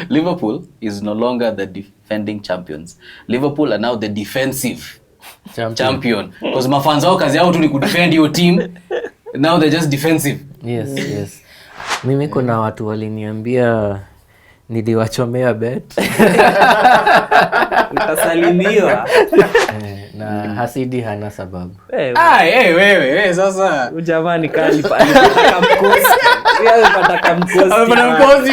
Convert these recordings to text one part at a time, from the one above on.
Liverpool is no longer the defending champions. Liverpool are now the defensive champion. Because mafans wao kazi yao tu ni kudefend your team. Now they're just defensive. Yes. Mimi kuna watu waliniambia niliwachomea bet. Utasalimiwa. Na hasidi hana sababu. Wewe sasa. Ujamani kali alipata mkosi. Yeye alipata mkosi. Alipata mkosi.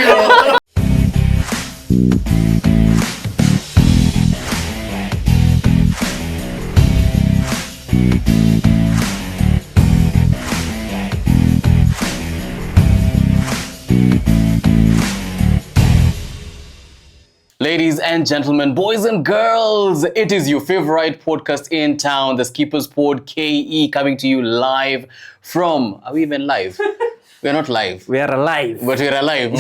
Ladies and gentlemen, boys and girls, it is your favorite podcast in town, the Skippers Pod KE, coming to you live from... Are we even live? We're not live. We are alive. But we're alive.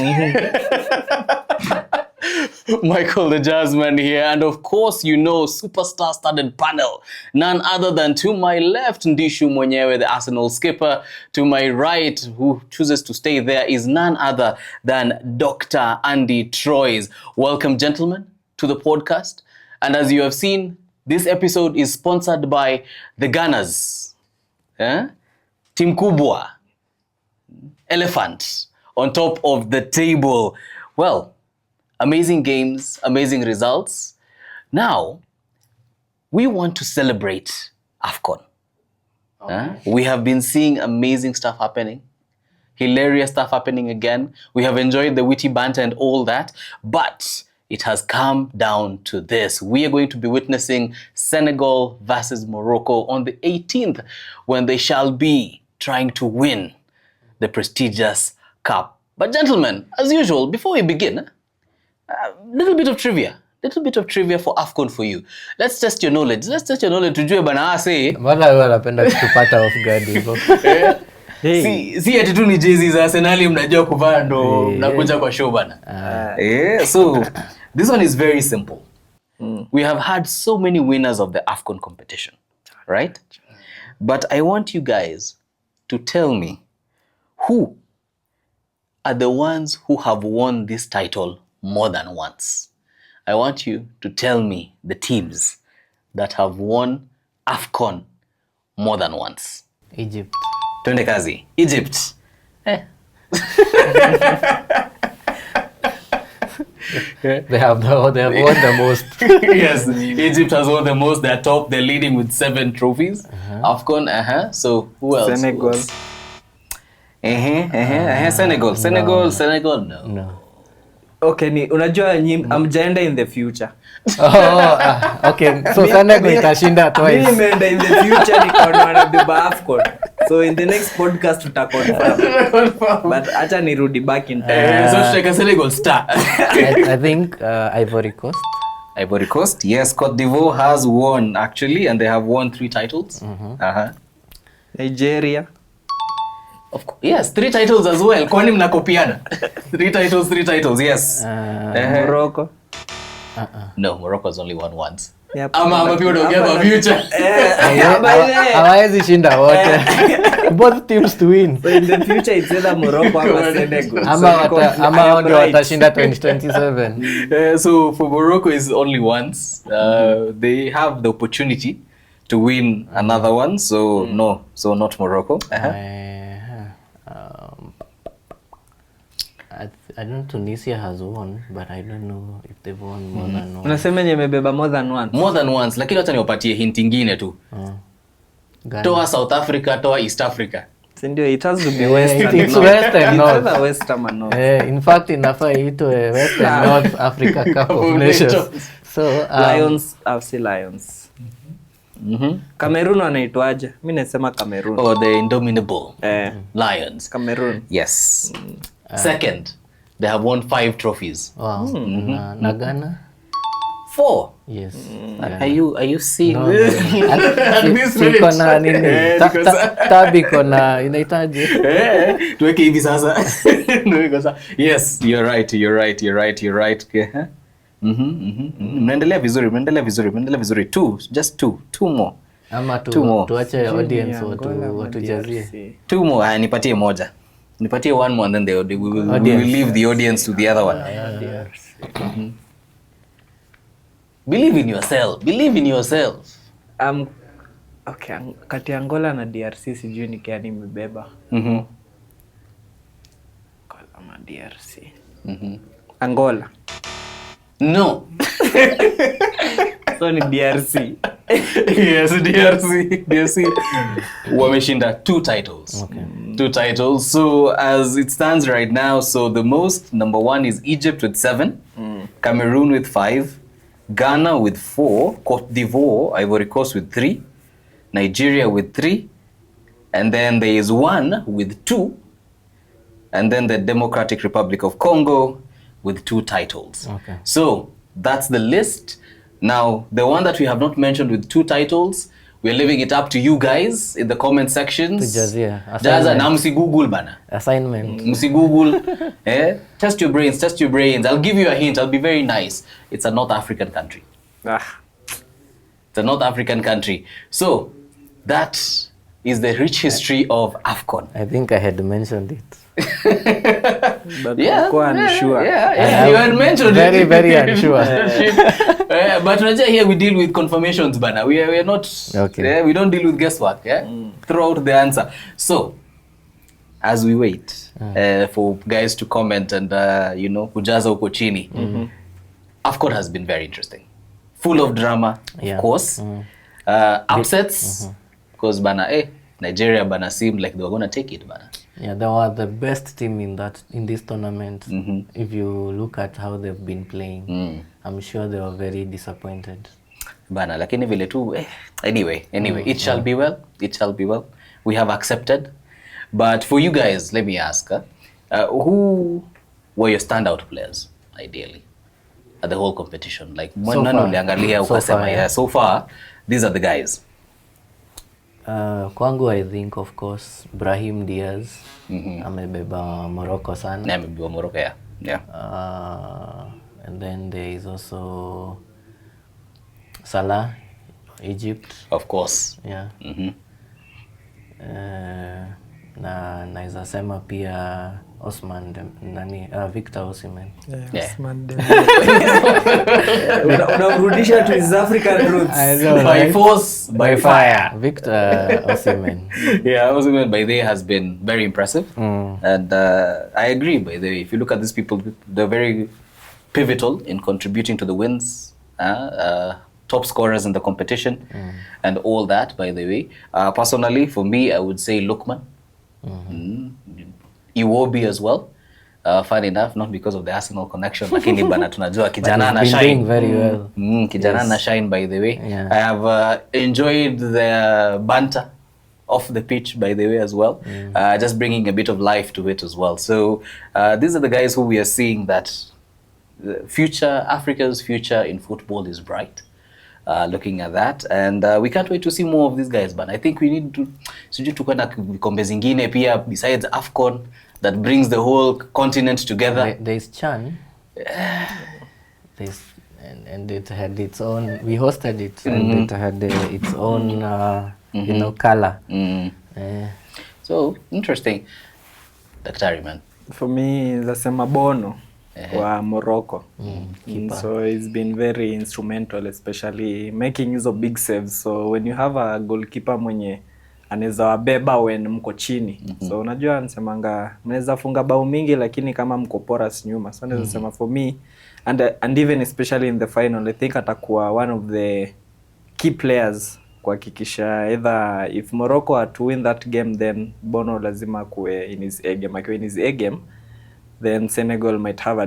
Michael the Jazzman here, and of course, you know, superstar-studded panel. None other than to my left, Ndishu Mwenyewe, the Arsenal skipper. To my right, who chooses to stay there, is none other than Dr. Andy Troyes. Welcome, gentlemen, to the podcast. And as you have seen, this episode is sponsored by the Gunners. Team Kubwa. Elephant on top of the table. Well, amazing games, amazing results. Now, we want to celebrate Afcon. We have been seeing amazing stuff happening. Hilarious stuff happening again. We have enjoyed the witty banter and all that. But it has come down to this. We are going to be witnessing Senegal versus Morocco on the 18th, when they shall be trying to win the prestigious cup. But gentlemen, as usual, before we begin, little bit of trivia for Afcon for you. Let's test your knowledge. Tujue bana say. Mbona wewe unapenda kutupata off guard hivyo? Si ati tu ni jezi za Arsenal mnajua kuvaa ndo mnakuja kwa show bana. So this one is very simple. We have had so many winners of the Afcon competition, right? But I want you guys to tell me who are the ones who have won this title more than once. I want you to tell me the teams that have won Afcon more than once. Egypt. Twende kazi. Egypt. They have won the most. Yes, Egypt has won the most. They're top. They're leading with 7 trophies. Afcon. So who else? Senegal. Senegal. No. Okay, unajua amjaenda in the future. Okay. So Senegal itashinda twice. Mimi nimeenda in the future nikaona na beba Afcon. So in the next podcast tutaconfirm. But acha nirudi back in time. So tutaka Senegal star. I think Ivory Coast. Ivory Coast. Yes, Cote d'Ivoire has won actually, and they have won 3 titles. Nigeria. Of course. Yes, 3 titles as well. Kwani mnakopiana? 3 titles, yes. Morocco. No, Morocco's only won once. Yep. Ama people don't get the future. Hawezi shinda wote. Both teams to win. So in the future it's either Morocco or Senegal. Ama ndio watashinda 2027. So for Morocco is only once. They have the opportunity to win another one. So so not Morocco. I don't know, Tunisia has won, but I don't know if they've won more than once. Unasema nimebeba more than once. More than once, lakini hata niwapatie hint nyingine tu. Toa South Africa, toa East Africa. Sindio, it has to be Western. It's Western North. It's either Western or North. In fact, inafaa itwe Western North Africa Cup of Nations. So Lions, I'll say Lions. Cameroon wanaitwaje? Mimi nasema Cameroon. Oh, the indomitable Lions. Cameroon. Yes. Second, they have won 5 trophies. Wow. Na Ghana? 4. Yes. Are you seeing this? Siko na nini? Tabi kona inaitaje? Tuweke hivi sasa. Yes, you're right. Mnaendelea vizuri. 2, just 2 more. Ama tuache audience watujazie. 2 more, nipatie moja. Nipatie 1 more and then we will leave the audience to the other one. Believe in yourself. Believe in yourself. Okay, kati ya Angola na DRC sijui ni gani imebeba. Mhm. Angola ama DRC. Mhm. Angola. No. So ni DRC. Yes, DRC. Wameshinda 2 titles. Okay. 2 titles. So as it stands right now, so the most, number 1 is Egypt with 7, Cameroon with 5, Ghana with 4, Cote d'Ivoire, Ivory Coast with 3, Nigeria with 3, and then there is 1 with 2, and then the Democratic Republic of Congo with 2 titles. Okay. So that's the list. Now, the one that we have not mentioned with 2 titles, we're leaving it up to you guys in the comment sections. Tujazia. Jaza na msigoogle bana. Assignment. Msigoogle. Test your brains. I'll give you a hint. I'll be very nice. It's a North African country. It's a North African country. So, that is the rich history of Afcon. I think I had mentioned it. But kwa unsure. Yeah, you had mentioned very, it. very unsure. But unajua here we deal with confirmations bana. We are not Okay. we don't deal with guesswork, yeah? Throw out the answer. So, as we wait for guys to comment and kujaza huko chini. Afcon has been very interesting. Full of drama, Yeah. of course. Upsets because bana Nigeria bana seemed like they were going to take it bana. Yeah, they were the best team in this tournament. If you look at how they've been playing, I'm sure they were very disappointed. Bana lakini vile tu anyway it shall be well. We have accepted. But for you guys, let me ask, who were your standout players ideally at the whole competition? Like nani uliangalia ukasema so far these are the guys. Kwangu I think of course Brahim Diaz amebeba Morocco sana. Yeah, amebeba Morocco, yeah. And then there is also Salah, Egypt. Of course. Yeah. Na naweza sema pia Victor Osimhen. Yeah. Unamrudisha to his African roots. I know, By right? force, by fire. Victor Osimhen. Yeah, Osimhen by the way has been very impressive. And I agree by the way. If you look at these people, they're very pivotal in contributing to the wins. Top scorers in the competition and all that, by the way. Personally, for me, I would say Lukman. Iwobi as well. Fun enough, not because of the Arsenal connection, lakini bana tunajua kijana na shine. Doing very well. Kijana na shine, by the way. Yeah. I have enjoyed the banter off the pitch, by the way, as well. Just bringing a bit of life to it as well. So these are the guys who we are seeing that Africa's future in football is bright. Looking at that, and we can't wait to see more of these guys, but I think we need to tukwenda vikombe zingine pia besides Afcon that brings the whole continent together. There's Chan. And it had its own, we hosted it and it had its own color. So interesting. Daktari man. For me, nasema Bono wa Morocco. So it's been very instrumental, especially making use of big saves. So when you have a goalkeeper mwenye anaweza wabeba when mko chini. So unajua nasemanga mnaweza funga bao mingi lakini kama mko porous nyuma. So naweza sema for me and even especially in the final, I think atakuwa one of the key players kuhakikisha either if Morocco are to win that game, then Bono lazima kuwe in his A game. Akiwa in his A game, then Senegal might have a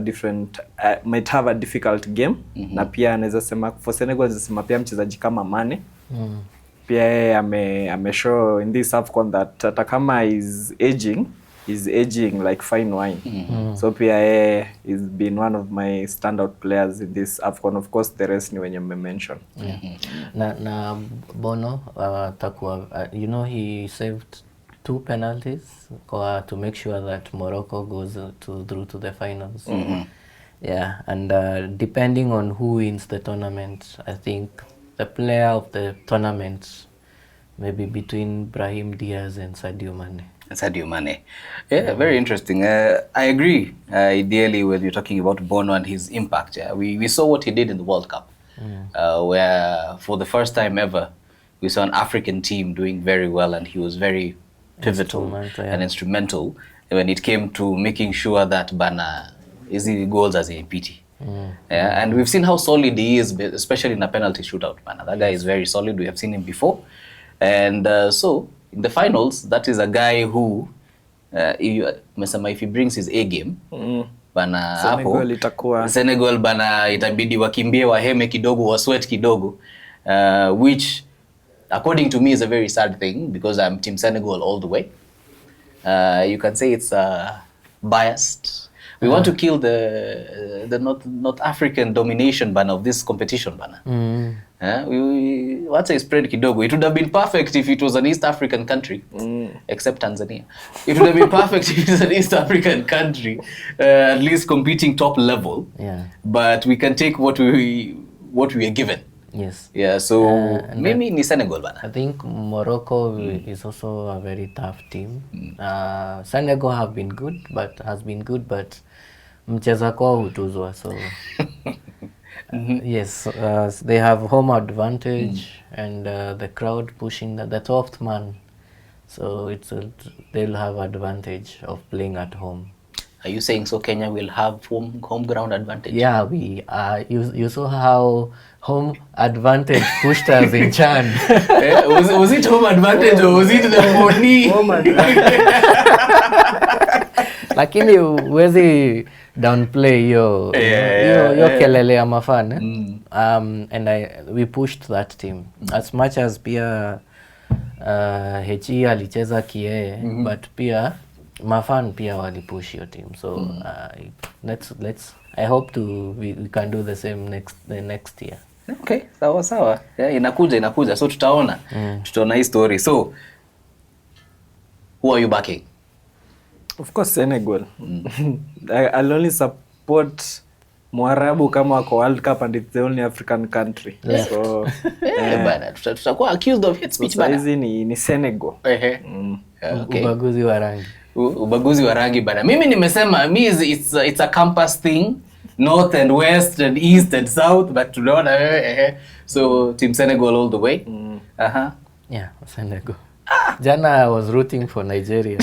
difficult game. Na pia anaweza sema for Senegal anaweza sema pia mchezaji kama Mane. Pia yeye ameshow in this Afcon that hata kama is aging like fine wine. So pia yeye is been one of my standout players in this Afcon. Of course the rest ni wenye mention. Na Bono atakuwa he saved 2 penalties to make sure that Morocco goes through to the finals. Yeah, and depending on who wins the tournament, I think the player of the tournament maybe between Brahim Diaz and Sadio Mane. Sadio Mane. Yeah, very interesting. I agree ideally when you're talking about Bono and his impact. Yeah, we saw what he did in the World Cup, where for the first time ever, we saw an African team doing very well, and he was very pivotal and instrumental when it came to making sure that Bana easy goals as a PT. Yeah, and we've seen how solid he is, especially in a penalty shootout. Bana, that guy is very solid. We have seen him before, and so in the finals, that is a guy who if he brings his A game bana Senegal itakuwa Senegal bana itabidi wakimbie waheme kidogo wa sweat kidogo, which according to me is a very sad thing because I'm team Senegal all the way. You can say it's biased. We want to kill the North African domination bana of this competition bana. What's a spread kidogo? It would have been perfect if it was an East African country, except Tanzania. It would have been perfect if it was an East African country, at least competing top level. Yeah. But we can take what we are given. Yes. Yeah. So maybe ni Senegal bana. I think Morocco is also a very tough team. Senegal has been good, but mcheza kwao hutuzwa, so yes, they have home advantage and the crowd pushing the 12th man, so they'll have advantage of playing at home. Are you saying so Kenya will have home ground advantage? Yeah, we you saw how home advantage pushed us in Chan. Was it home advantage or was it the money? Lakini huwezi downplay hiyo kelele ya mafan. And we pushed that team as much as pia HE alicheza kie, but pia mafan pia walipush your team, so let's I hope we can do the same next year. Okay, sawa. Yeah, inakuja, so tutaona hii story. So who are you backing? Of course Senegal. I'll only support Mwarabu kama wako World Cup and it's the only African country. Yeah. So bana tutakuwa accused of hate speech bana. Hizi ni Senegal. Okay. Ubaguzi wa rangi bana. Mimi nimesema it's a campus thing, north and west and east and south, but tunaona so team Senegal all the way. Yeah, Senegal. Jana I was rooting for Nigeria.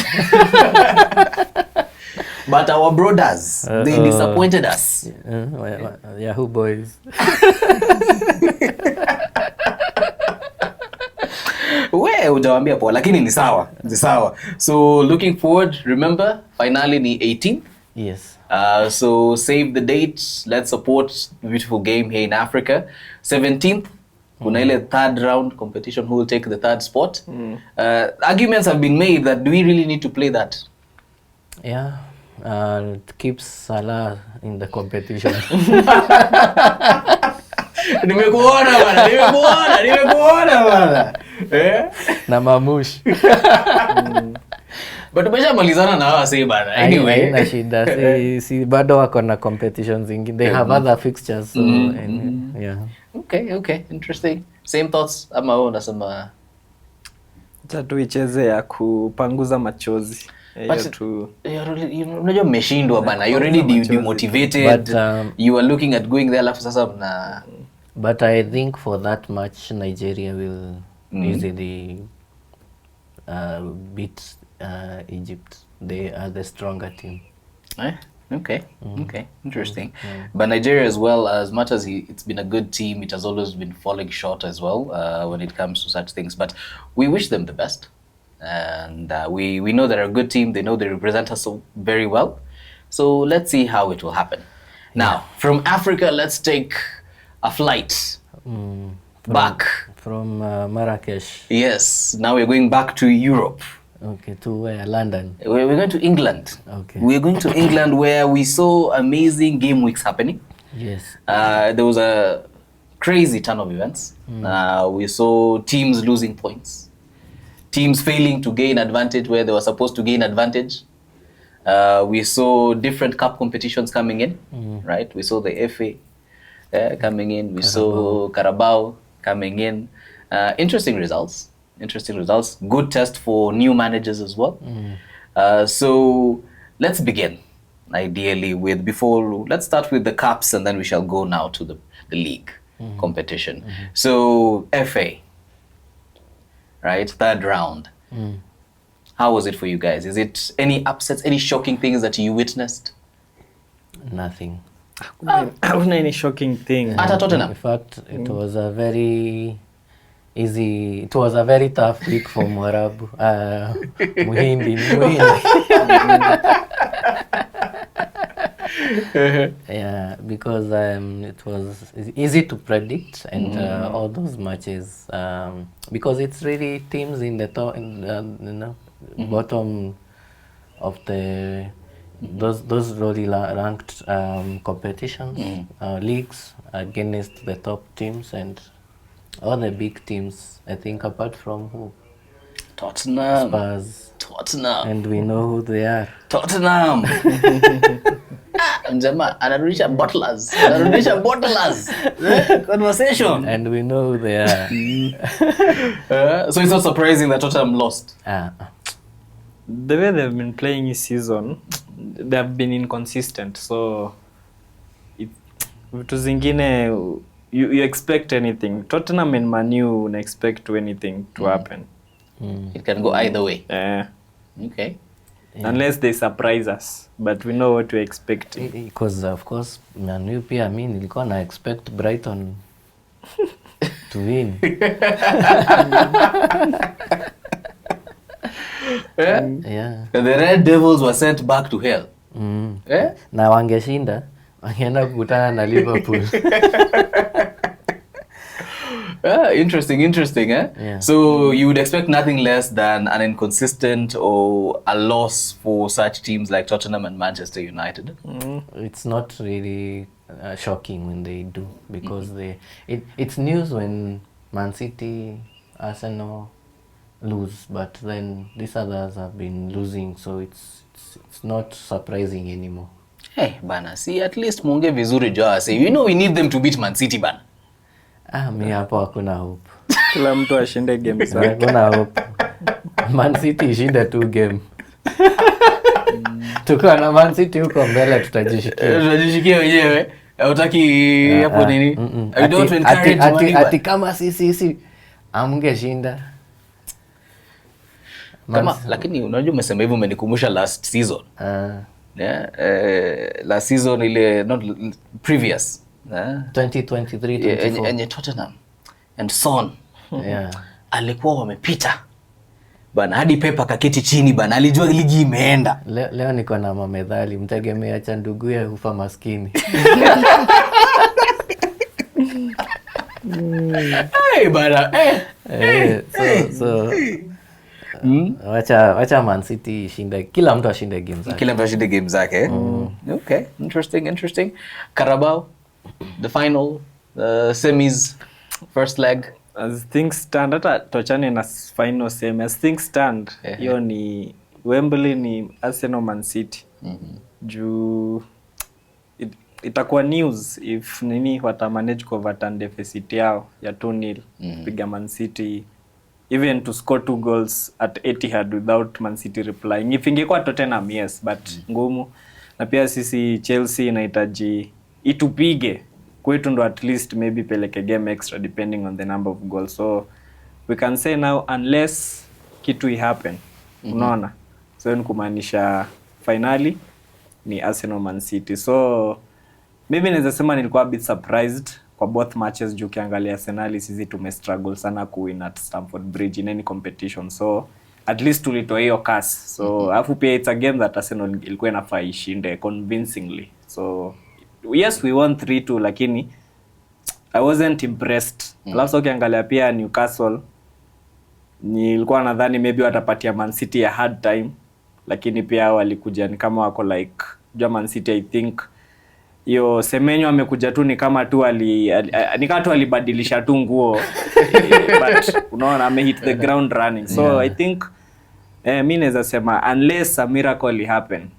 But our brothers, they disappointed us. Yahoo boys. We ujawambia poa, lakini ni sawa. So looking forward, remember finally ni 18th. Yes. So save the date, let's support the beautiful game here in Africa. 17th kuna ile third round competition, who will take the third spot. Arguments have been made that do we really need to play that? Yeah. It keeps Salah in the competition. Nimekuona bana. Na Mamush. But umeshamalizana na hawa say bana. Anyway, na shida si bado wako na competitions zingine. They have other fixtures, so yeah. Okay, interesting. Same thoughts ama wewe unasema tatu icheze ya kupanguza machozi. Unajua mmeshindwa bana, you already demotivated, but you are looking at going there alafu sasa mna. But I think for that match Nigeria will easily beat Egypt. They are the stronger team. Okay, interesting. But Nigeria as well, as much as it's been a good team, it has always been falling short as well when it comes to such things. But we wish them the best. And we know they're a good team. They know they represent us so very well. So let's see how it will happen. Now, from Africa, let's take a flight back. From Marrakesh. Yes, now we're going back to Europe. Okay, to where? London? We're going to England. Okay. We're going to England where we saw amazing game weeks happening. Yes. There was a crazy ton of events. We saw teams losing points. Teams failing to gain advantage where they were supposed to gain advantage. We saw different cup competitions coming in, right? We saw the FA coming in. We saw Carabao coming in. Interesting results. Interesting results. Good test for new managers as well. So let's begin, ideally, with let's start with the cups, and then we shall go now to the league competition. So FA, right? Third round. How was it for you guys? Is it any upsets, any shocking things that you witnessed? Nothing. Hakuna any shocking thing. At Tottenham? In fact, it was a very easy. It was a very tough week for Mwarabu. Muhindi. Yeah, because it was easy to predict, and all those matches, because it's really teams in the top, bottom of the those really ranked competitions, leagues against the top teams and all the big teams. I think apart from who? Tottenham. Spurs. Tottenham. And we know who they are. Tottenham. Mjama anarudisha bottlers. Conversation. And we know who they are. So it's not surprising that Tottenham lost. The way they've been playing this season, they've been inconsistent. So vitu zingine you expect anything. Tottenham and Man U expect anything to happen. It can go either way. Okay. Yeah. Unless they surprise us, but we know what to expect. Because of course, Man U pia mimi nilikuwa na expect Brighton to win. Yeah. The Red Devils were sent back to hell. Na wangeshinda, wangeenda kukutana na Liverpool. Interesting, eh? Yeah. So you would expect nothing less than an inconsistent or a loss for such teams like Tottenham and Manchester United. It's not really shocking when they do, because it's news when Man City, Arsenal lose, but then these others have been losing, so it's not surprising anymore. Hey, bana, see, at least munge vizuri joa say, you know we need them to beat Man City, bana. Mi hapo hakuna hope. Kila mtu ashinde game zake. Hakuna hope. Man City ishinde 2 game. Tukiwa na Man City huko mbele tutajishikia. Tutajishikia wenyewe. Hutaki hapo nini? I don't encourage ati kama sisi amngeshinda. Lakini unajua umesema hivyo umenikumbusha last season. Last season ile not previous. 2023-24. Enye Tottenham and Son. Yeah. Alikuwa wamepita. Bana hadi Pepa kaketi chini bana, alijua ligi imeenda. Leo niko na mamedhali, mtegemea cha nduguye hufa maskini. Hey bana. So wacha Man City ishinde, kila mtu ashinde game zake. Okay, interesting. Carabao, the final, semis, first leg. As things stand, hata tochane na final semi. As things stand, hiyo ni Wembley, ni Arsenal Man City. Juu itakuwa news if nini watamanage kuoverturn deficit yao ya 2-0 piga Man City, even to score 2 goals at Etihad without Man City replying. If ingekuwa Tottenham, yes, but ngumu. Na pia sisi Chelsea inahitaji itupige kwetu ndo at least maybe peleke game extra depending on the number of goals. So we can say now unless kitu happen, unaona. So ni kumaanisha finally ni Arsenal Man City. So maybe naweza sema nilikuwa a bit surprised kwa both matches juu kiangalia Arsenal sisi tumestruggle sana kuwin at Stamford Bridge in any competition. So at least tulitoa hiyo curse. So alafu pia it's a game that Arsenal ilikuwa inafaa ishinde convincingly. So yes, we won 3-2, lakini I wasn't impressed. Alafu ukiangalia pia Newcastle, nilikuwa nadhani maybe watapatia Man City a hard time, lakini pia walikuja ni kama wako like Man City, I think hiyo Semenyo amekuja tu ni kama tu ni kama tu alibadilisha tu nguo but unaona hit the ground running. So I think mimi naweza sema unless a miracle happen,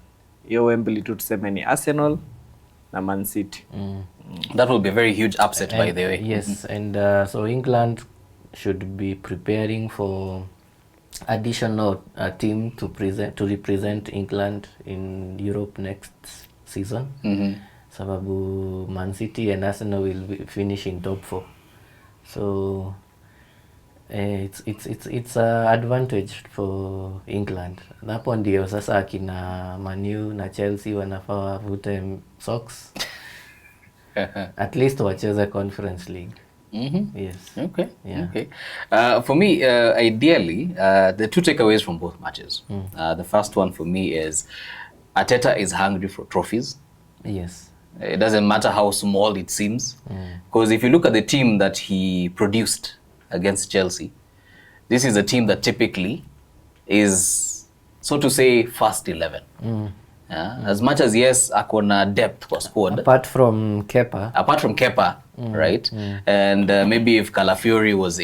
hiyo Wembley tu tuseme ni Arsenal na Man City. That will be a very huge upset, by the way. Yes, and so England should be preparing for additional team to represent England in Europe next season. Sababu Man City and Arsenal will finish in top 4. So it's a advantage for England. Napo ndio sasa akina Man U na Chelsea wanafaa wavute socks. At least wacheze Conference League. Yes. Okay. Yeah. Okay. For me, ideally, the two takeaways from both matches. The first one for me is Arteta is hungry for trophies. Yes. It doesn't matter how small it seems. Because if you look at the team that he produced against Chelsea, this is a team that typically is, so to say, first 11. As much as, yes, akona depth kwa squad. Apart from Kepa, right? And maybe if Calafiori was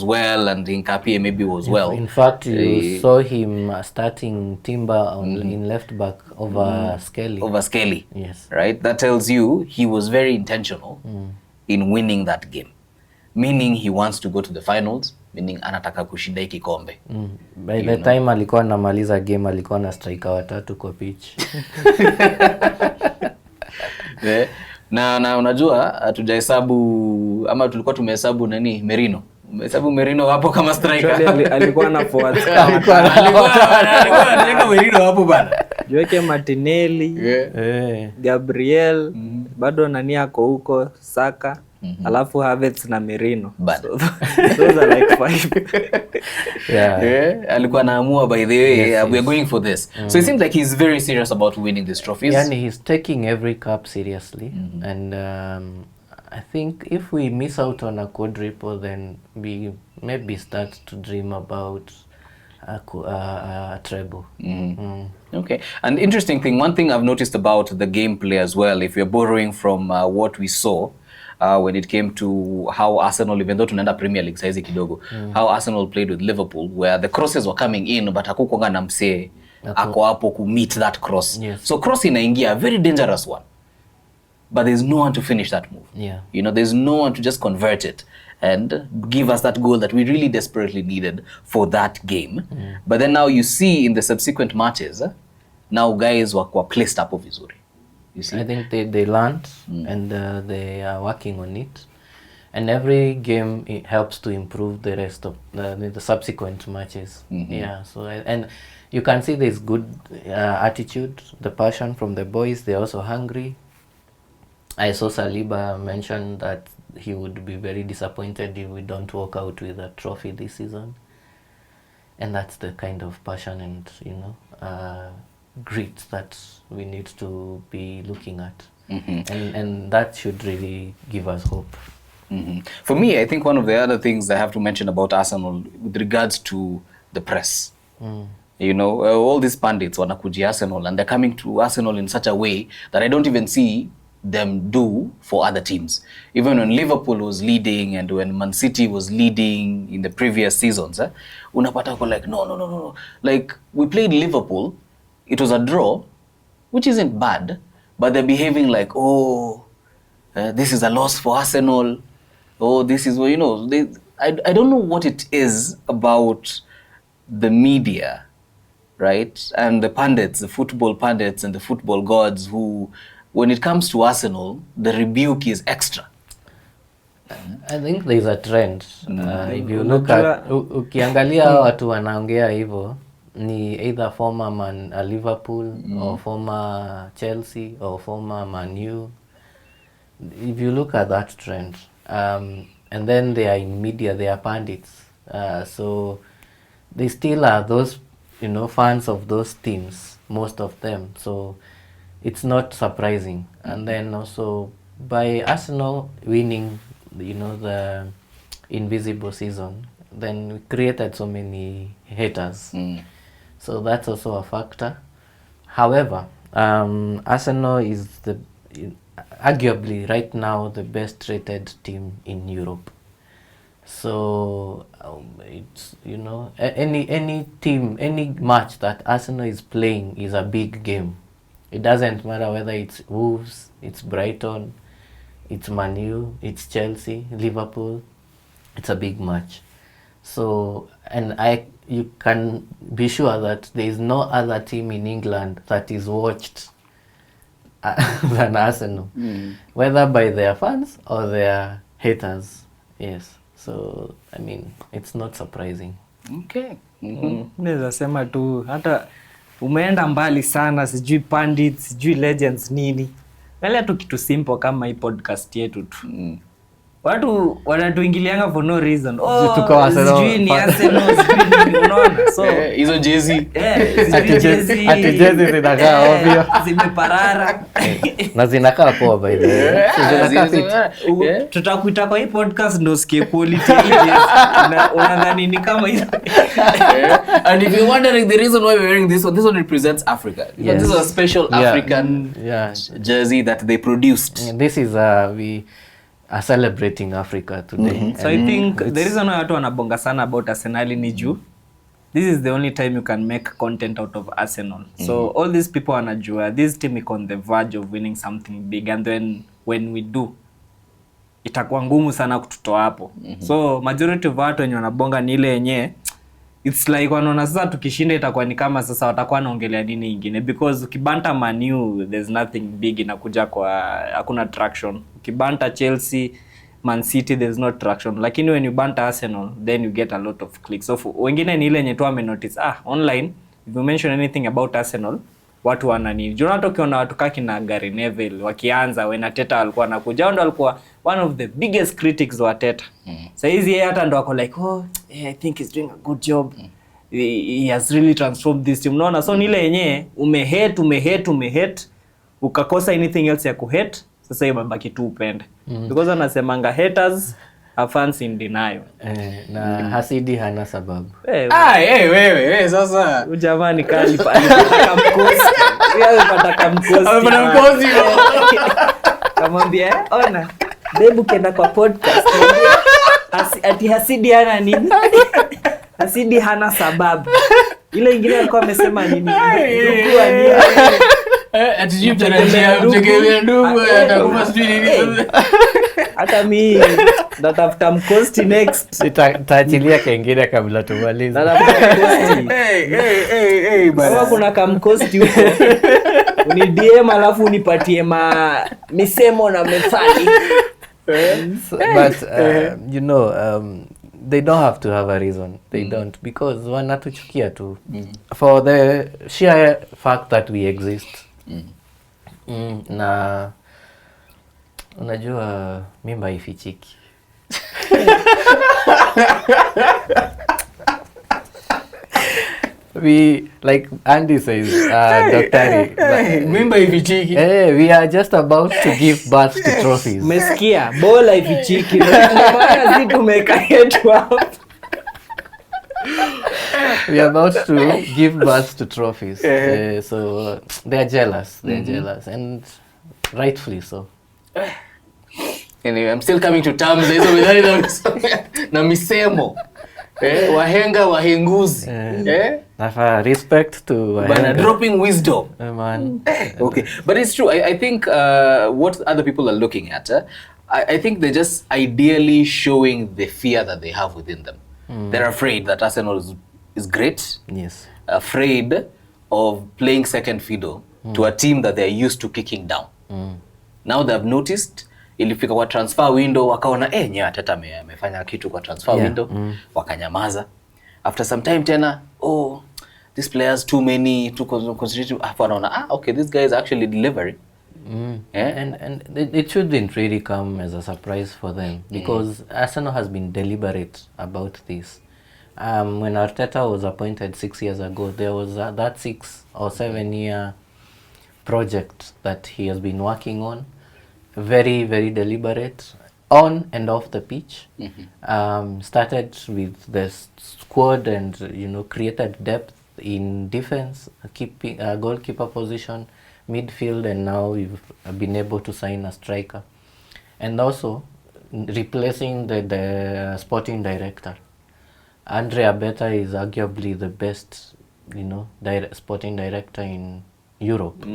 well and Nkapie maybe was well. In fact, you saw him starting Timber in left back over Skelly. Over Skelly. Yes. Right? That tells you he was very intentional in winning that game. Meaning he wants to go to the finals, meaning anataka kushinda hiki kombe. By the time alikuwa anamaliza game alikuwa na striker watatu kwa pitch. Na unajua hatujahesabu ama tulikuwa tumehesabu nani Merino. Umehesabu Merino hapo kama striker. Alikuwa na forward. Alikuwa Merino hapo bana. Joeke Martinelli, Gabriel, bado nani ako huko Saka. Alafu Havertz na Merino. So, those are like 5. Alikuwa anaamua by the way, we are going for this. So it seems like he's very serious about winning these trophies. Yani he's taking every cup seriously. And I think if we miss out on a quadruple, then we maybe start to dream about a treble. Okay. And interesting thing, one thing I've noticed about the gameplay as well, if you're borrowing from what we saw when it came to how Arsenal, even though tunaenda Premier League saizi kidogo, how Arsenal played with Liverpool, where the crosses were coming in, but hakukuanga na msee ako hapo ku meet that cross. Yes. So cross inaingia, a very dangerous one. But there's no one to finish that move. Yeah. You know, there's no one to just convert it and give us that goal that we really desperately needed for that game. But then now you see in the subsequent matches, now guys were placed up vizuri. You see? I think they learned and they are working on it. And every game it helps to improve the rest of the subsequent matches. Yeah. So and you can see there's good attitude, the passion from the boys. They're also hungry. I saw Saliba mention that he would be very disappointed if we don't walk out with a trophy this season. And that's the kind of passion and grit that we need to be looking at. And that should really give us hope. For me, I think one of the other things I have to mention about Arsenal with regards to the press. You know, all these pundits wanakuji Arsenal and they're coming to Arsenal in such a way that I don't even see them do for other teams. Even when Liverpool was leading and when Man City was leading in the previous seasons, unapata ko like, no. Like, we played Liverpool, it was a draw, which isn't bad, but they're behaving like, this is a loss for Arsenal. This is, I don't know what it is about the media, right? And the pundits, the football pundits and the football gods who, when it comes to Arsenal, the rebuke is extra. I think there's a trend. If you look at, ukiangalia watu wanaongea hivyo, ni either former Liverpool or former Chelsea or former Man U. If you look at that trend, and then they are in media, they are pundits. So they still are those, fans of those teams, most of them. So it's not surprising. And then also by Arsenal winning, the invisible season, then we created so many haters. So that's also a factor. However, Arsenal is arguably right now the best rated team in Europe. So it's any team, any match that Arsenal is playing is a big game. It doesn't matter whether it's Wolves, it's Brighton, it's Man U, it's Chelsea, Liverpool. it's a big match. So, and you can be sure that there is no other team in England that is watched than Arsenal, whether by their fans or their haters. Yes. So, I mean, it's not surprising. Okay. Naweza sema tu hata umeenda mbali sana, sijui pundits, sijui legends nini. Angalia tu kitu simple kama hii podcast yetu tu. Watu wanatuingilianga for no reason. Sijui ni Arsenal, sijui nini, unaona? So hizo jezi. Ati jezi zinakaa ovyo. Zimeparara. Na zinakaa poa by the way. Zinakaa fit. Tutakuita kwa hii podcast ndo sikie quality hii. Unadhani ni kama hizo. And if you're wondering the reason why we're wearing this one represents Africa. Because this is a special African jersey that they produced. This is we are celebrating Africa today. So I think the reason why watu wanabonga sana about Arsenal ni juu this is the only time you can make content out of Arsenal. So all these people wanajua this team is on the verge of winning something big, and then when we do itakuwa ngumu sana kututoa hapo. So majority of watu wenye wanabonga ni ile yenye it's like wanaona sasa tukishinda itakuwa ni kama sasa watakuwa naongelea nini ingine, because ukibanta Man U there's nothing big inakuja, kwa hakuna traction. Ukibanta Chelsea, Man City there's no traction, lakini when you banta Arsenal then you get a lot of clicks. So wengine ni ile yenye tu ame notice online if you mention anything about Arsenal watu wana nini. Jonathan ukiona watu kaki na Gary Neville wakianza when Arteta alikuwa anakuja, ndo alikuwa one of the biggest critics wa Arteta. So hizi yeye hata ndo ako like I think he's doing a good job. He has really transformed this team. Unaona, so nile yenyewe umehate ukakosa anything else ya kuhate, sasa imebaki tu upende. Because anasemanga haters are fans in denial. Na hasidi hana sababu. Wewe sasa Ujamani kali alipata mkosi. Yeye alipata mkosi. Kamwambia ona bebu kenda kwa podcast. Ati hasidi hana nini? Hasidi hana sababu. Ile ingine alikuwa amesema nini? Ndugu ani. Ati jibu mtegemea ndugu atakuwa sijui nini. Hata mimi natafuta mkosti next. Taachilia kengine kabla tumalize. Kama kuna kamkosti huko uni DM alafu unipatie misemo na methali. But you know, they don't have to have a reason. They don't, because wanatuchukia tu for the sheer fact that we exist. Na unajua mimba ifichiki. We, like Andy says, Daktari, mimba ifichiki. We are just about to give birth to trophies. Umesikia? Bola ifichiki. Maana sisi tumeka yetu hapo. We are about to give birth to trophies. So they are jealous. They are jealous, and rightfully so. Anyway, I'm still coming to terms na misemo. Wahenga wahenguzi. Respect to Wahenga. Dropping wisdom. Man. Okay, but it's true. I think what other people are looking at, I think they're just ideally showing the fear that they have within them. They're afraid that Arsenal is great. Yes. Afraid of playing second fiddle to a team that they're used to kicking down. Now they've noticed, ilifika kwa transfer window wakaona nyewe Arteta amefanya kitu kwa transfer window, wakanyamaza. After some time tena, these players too many, too concentrated. Wanaona okay, this guy is actually delivering. And it shouldn't really come as a surprise for them, because Arsenal has been deliberate about this. When Arteta was appointed 6 years ago, there was that 6 or 7 year project that he has been working on, very, very deliberate, on and off the pitch. Started with the squad and, created depth in defense, keeping goalkeeper position, midfield, and now we've been able to sign a striker. And also replacing the sporting director. Andrea Beta is arguably the best, sporting director in Europe.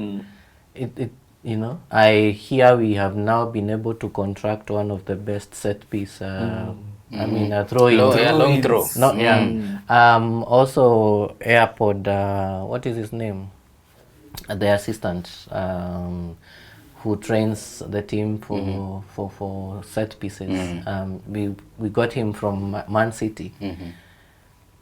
I hear we have now been able to contract one of the best set piece I mean, a throw-in. Long throw. No, yeah. Also, airport. What is his name? The assistant who trains the team for set pieces. We got him from Man City.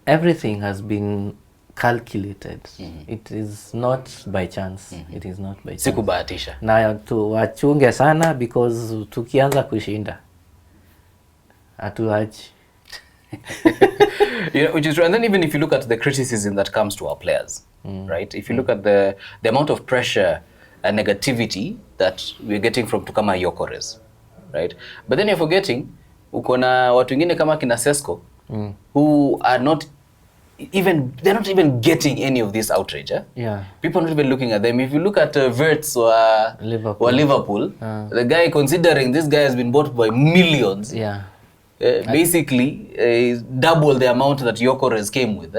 Everything has been calculated. It is not by chance. It is not by chance. Sikubahatisha. Na wachunge sana because tukianza kushinda hatuachi. Which is true. And then even if you look at the criticism that comes to our players, right? If you look at the amount of pressure and negativity that we're getting from Tukama Yokores, right? But then you're forgetting, uko na watu wengine kama kina Sesko, who are not even, they're not even getting any of this outrage. Yeah. People are not even looking at them. If you look at Wirtz or Liverpool, the guy, considering this guy has been bought by millions, basically double the amount that Yokores came with.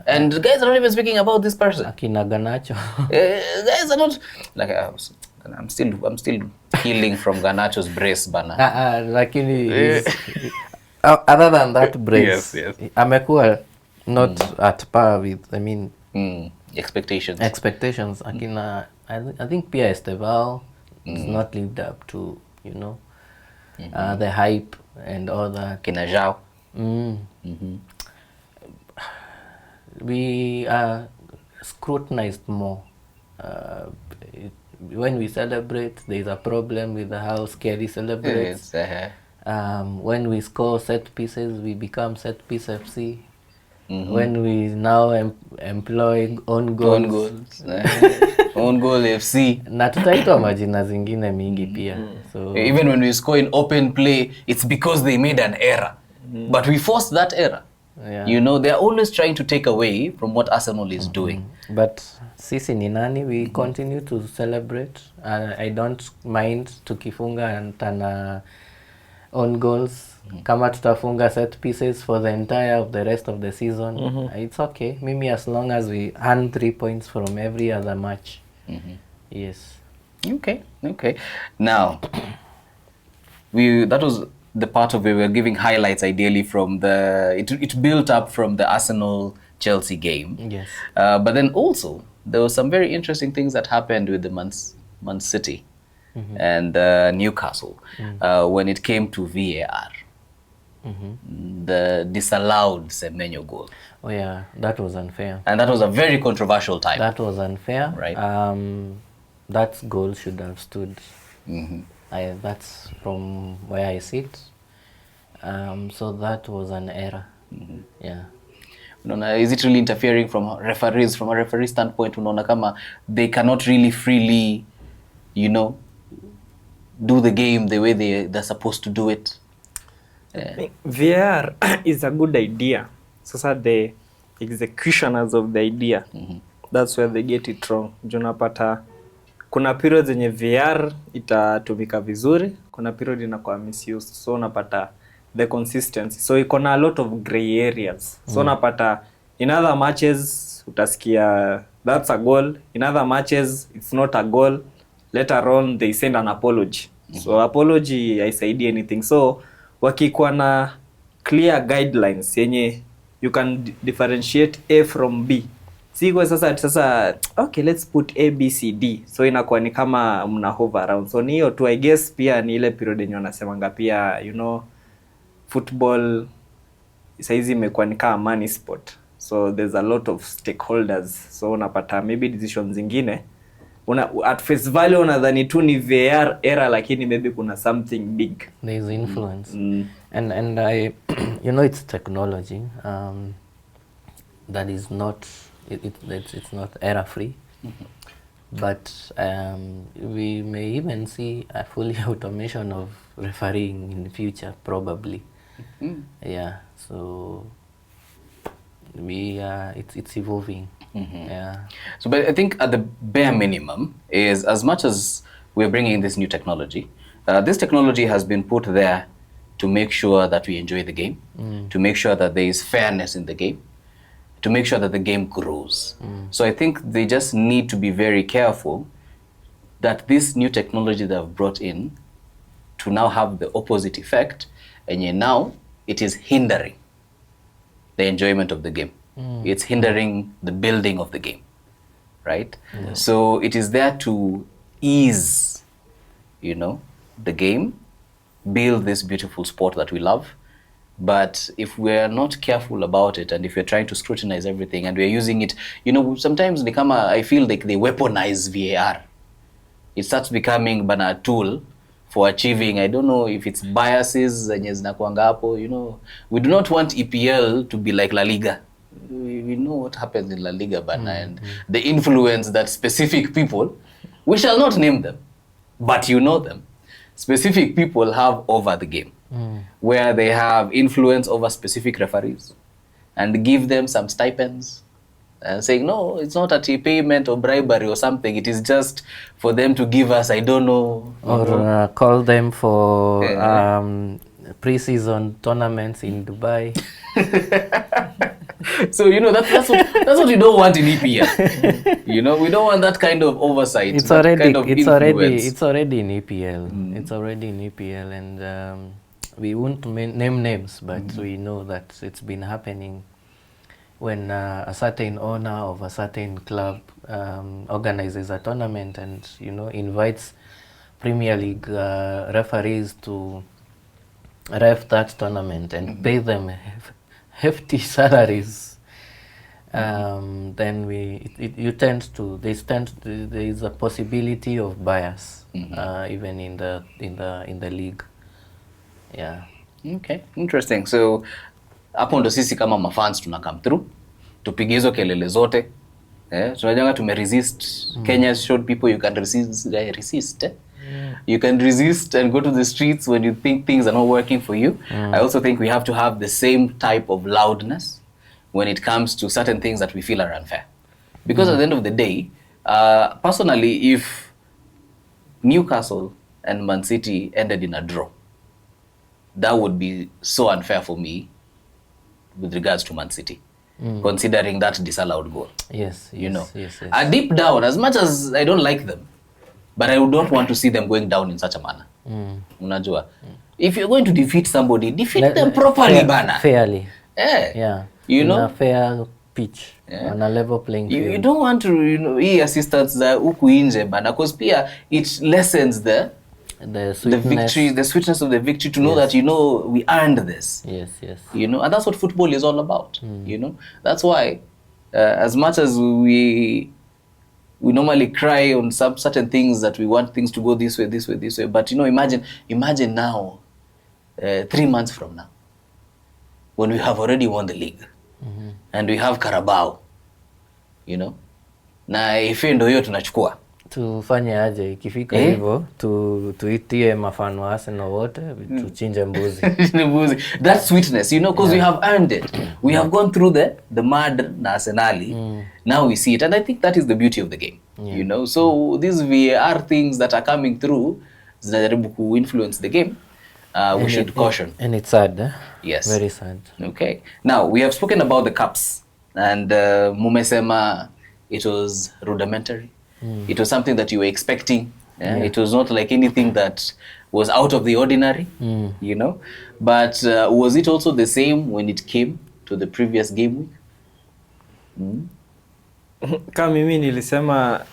And the guys are not even speaking about this person. Akina Garnacho. Guys are not like I'm still healing from Garnacho's brace bana. Lakini other than that brace, amekuwa not at par with, I mean, expectations. Akina, I think Pia Esteval has not lived up to, you know, the hype and all that. Kina Zhao. We are scrutinized more. When we celebrate, there's a problem with how Scary celebrates. When we score set pieces, we become set piece FC. When we now employ own goals. Own goal FC. Na tutaitwa majina zingine mingi pia. So even when we score in open play, it's because they made an error. But we forced that error. Yeah. You know, they're always trying to take away from what Arsenal is doing. But sisi ni nani, we continue to celebrate. I don't mind tukifunga tana own goals. Kama tutafunga set pieces for the entire of the rest of the season, it's okay. Maybe as long as we earn 3 points from every other match. Yes. Okay. Now, that was the part of where we were giving highlights ideally from it built up from the Arsenal-Chelsea game. Yes. But then also, there were some very interesting things that happened with the Man City and Newcastle when it came to VAR. The disallowed Semenyo goal. Oh yeah, that was unfair. And that was a very controversial time. That was unfair. Right. That goal should have stood. That's from where I sit. So that was an error. Yeah. Unaona, is it really interfering from referees? From a referee standpoint, unaona kama they cannot really freely, you know, do the game the way they're supposed to do it. VAR is a good idea. Sasa the executioners of the idea, that's where they get it wrong. Junapata kuna period zenye VAR itatumika vizuri, kuna period inakuwa misused. So unapata the consistency. So iko na a lot of gray areas. So unapata in other matches utasikia that's a goal, in other matches it's not a goal. Later on they send an apology. So apology haisaidii anything. So wakikuwa na clear guidelines yenye you can differentiate A from B. Siko sasa okay, let's put A, B, C, D. So inakuwa ni kama mna hover around. So ni hiyo tu, I guess pia ni ile period yenye wanasemanga pia, you know, football saizi imekuwa ni kama money sport. So there's a lot of stakeholders. So unapata maybe decisions zingine at face value unadhani tu ni VAR error, lakini maybe kuna something big. There is influence. And I you know, it's technology that is not it's not error free. But we may even see a fully automation of refereeing in the future, probably. Yeah, so it's evolving. Yeah. So, but I think at the bare minimum is, as much as we're bringing this new technology, this technology has been put there to make sure that we enjoy the game, to make sure that there is fairness in the game, to make sure that the game grows. So I think they just need to be very careful that this new technology that I've brought in to now have the opposite effect, and now it is hindering the enjoyment of the game. It's hindering the building of the game, right? So it is there to ease, the game, build this beautiful sport that we love. But if we're not careful about it, and if we're trying to scrutinize everything, and we're using it, sometimes I feel like they weaponize VAR. It starts becoming a tool for achieving, I don't know if it's biases zenye zinakuanga hapo, we do not want EPL to be like La Liga. We know what happens in La Liga and the influence that specific people, we shall not name them, but you know them, specific people have over the game, where they have influence over specific referees and give them some stipends, saying, no, it's not a payment or bribery or something. It is just for them to give us, I don't know. Or call them for pre-season tournaments in Dubai. So, that's what we don't want in EPL. We don't want that kind of oversight. It's already in EPL. It's already in EPL, and we won't name names, but we know that it's been happening. When a certain owner of a certain club organizes a tournament and invites Premier League referees to ref that tournament and pay them hefty salaries, then there is a possibility of bias, even in the league. Yeah. Okay, interesting. So hapo ndo sisi kama mafans tuna come through tupige hizo kelele zote, tunajanga tumeresist. Kenya showed people you can resist. You can resist and go to the streets when you think things are not working for you. I also think we have to have the same type of loudness when it comes to certain things that we feel are unfair, because at the end of the day, personally, if Newcastle and Man City ended in a draw, that would be so unfair for me with regards to Man City, considering that disallowed goal. Yes. Yes. Deep down, as much as I don't like them, but I don't want to see them going down in such a manner. Unajua, if you're going to defeat somebody, defeat them properly, bana. Fairly. Yeah. In a fair pitch, on a level playing field. You don't want to, hii assistance za huku nje bana, because pia it lessens the victory, the sweetness of the victory, to know that we earned this. Yes. And that's what football is all about. That's why as much as we normally cry on some certain things that we want things to go this way, but imagine now 3 months from now, when we have already won the league, and we have Carabao, na ife ndo hiyo tunachukua. Tufanye aje ikifika hivyo, tuitie mafano wa Arsenal wote, tuchinje mbuzi. That sweetness, because we have earned it. We have gone through the mud na Arsenali. Now we see it, and I think that is the beauty of the game. So these VAR things that are coming through zinajaribu ku influence the game. We should caution. And it's sad. Yes. Very sad. Okay. Now, we have spoken about the cups, and mumesema it was rudimentary. It was something that you were expecting. It was not like anything that was out of the ordinary, But was it also the same when it came to the previous game week? Kama mimi nilisema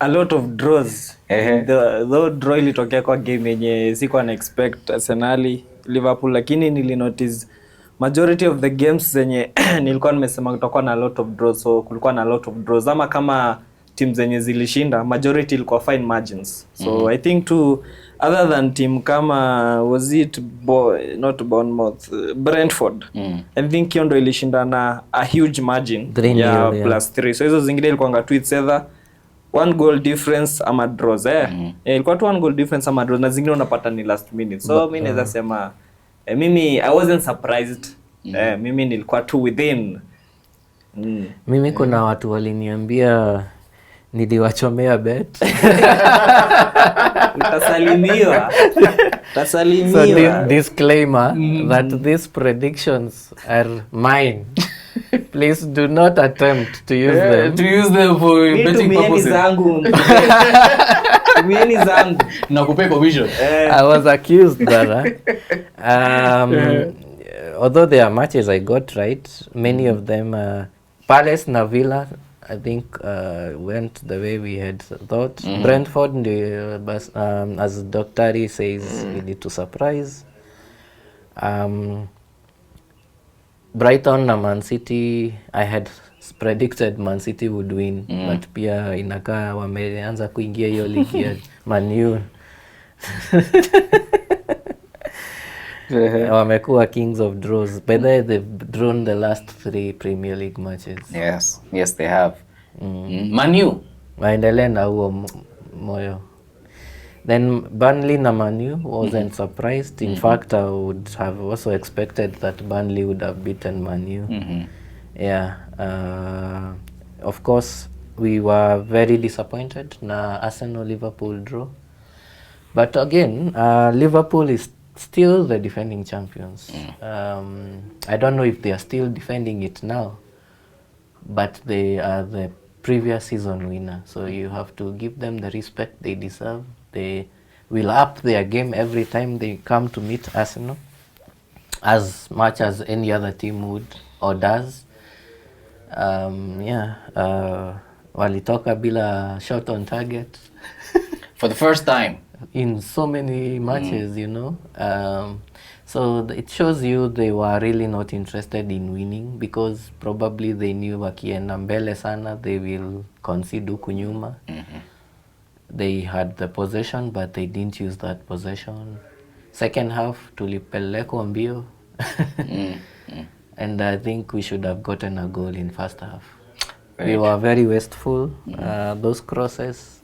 a lot of draws. The draw ilitokea kwa game yenye sikuwa na expect Arsenal Liverpool, lakini nilinotice majority of the games zenye nilikuwa nimesema kutakuwa na a lot of draws, so kulikuwa na a lot of draws. Ama kama team zenye zilishinda, majority ilikuwa fine margins. So I think other than team kama was it not Bournemouth, Brentford, I think hiyo ndo ilishinda na a huge margin ya +3. So hizo zingine ilikuwa tu it's either 1 goal difference ama draws. Ilikuwa tu 1 goal difference ama draws, na zingine unapata ni last minute. So mimi naweza sema mimi I wasn't surprised. Mimi nilikuwa tu within. Mimi kuna watu waliniambia niliwachomea bet. Utasalimiwa. So disclaimer that these predictions are mine. Please do not attempt to use them for betting purposes. Tumieni zangu. Nakupe commission. I was accused, brother. although there are matches I got right, many of them, Palace na Villa, I think went the way we had thought. Brentford, as Dr. says, we need to surprise. Brighton na Man City, I had predicted Man City would win, but pia inakaa wameanza kuingia hiyo ligi ya Man U. Wamekuwa kings of draws. By the way, they've drawn the last 3 Premier League matches. Yes, they have. Man U. Waendelee na huo moyo. Then Burnley na Man U wasn't surprised. In fact, I would have also expected that Burnley would have beaten Man U. Yeah. Of course, we were very disappointed na Arsenal-Liverpool draw. But again, Liverpool is still the defending champions. I don't know if they are still defending it now, but they are the previous season winner. So you have to give them the respect they deserve. They will up their game every time they come to meet Arsenal, as much as any other team would or does. Walitoka bila shot on target For the first time in so many matches, you know. So it shows you they were really not interested in winning, because probably they knew wakienda mbele sana they will concede huku nyuma. They had the possession, but they didn't use that possession. Second half tulipelekwa mbio. And I think we should have gotten a goal in first half. We were very wasteful, those crosses,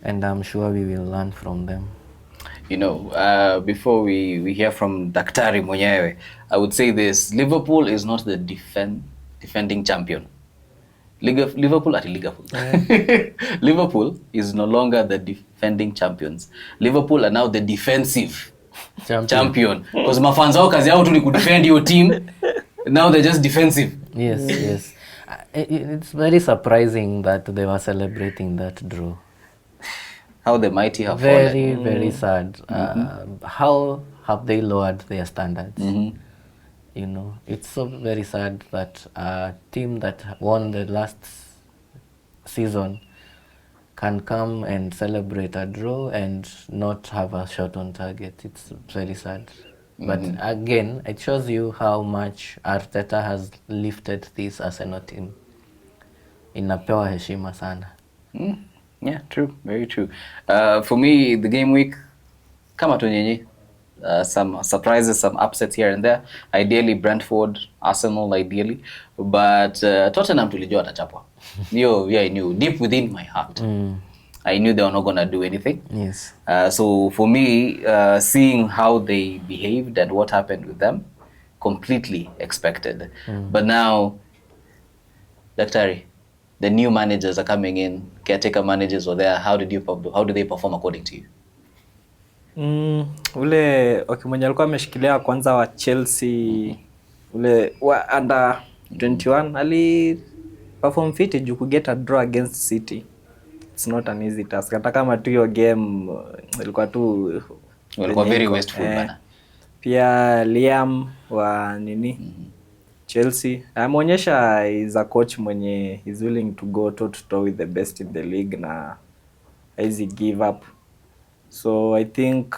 and I'm sure we will learn from them. You know, before we hear from Daktari mwenyewe, I would say this: Liverpool is not the defending champion. Liverpool is no longer the defending champions. Liverpool are now the defensive champion. Because mafans wao kazi yao tu ni kudefend your team. Now they're just defensive. Yes. It's very surprising that they were celebrating that draw. How the mighty have fallen. Very sad. How have they lowered their standards? You know, it's so very sad that a team that won the last season can come and celebrate a draw and not have a shot on target. It's very sad. But again, it shows you how much Arteta has lifted this Arsenal team. Inapewa heshima sana. Yeah, true. Very true. For me, the game week, kama tu nyenye. Some surprises, some upsets here and there. Ideally, Brentford, Arsenal, ideally. But Tottenham tulijua watachapwa. I knew deep within my heart. I knew they were not going to do anything. Yes. So for me, seeing how they behaved and what happened with them, completely expected. But now, Daktari, the new managers are coming in. Caretaker managers are there. How do they perform according to you? Ule mwenye alikuwa ameshikilia kwanza wa Chelsea, ule wa under 21 ali perform fit juu get a draw against City. It's not an easy task. Hata kama tu hiyo game ilikuwa tu Walikuwa very wasteful bana. Pia Liam wa Chelsea ameonyesha is a coach mwenye is willing to go toe to toe with the best in the league na easy give up. So I think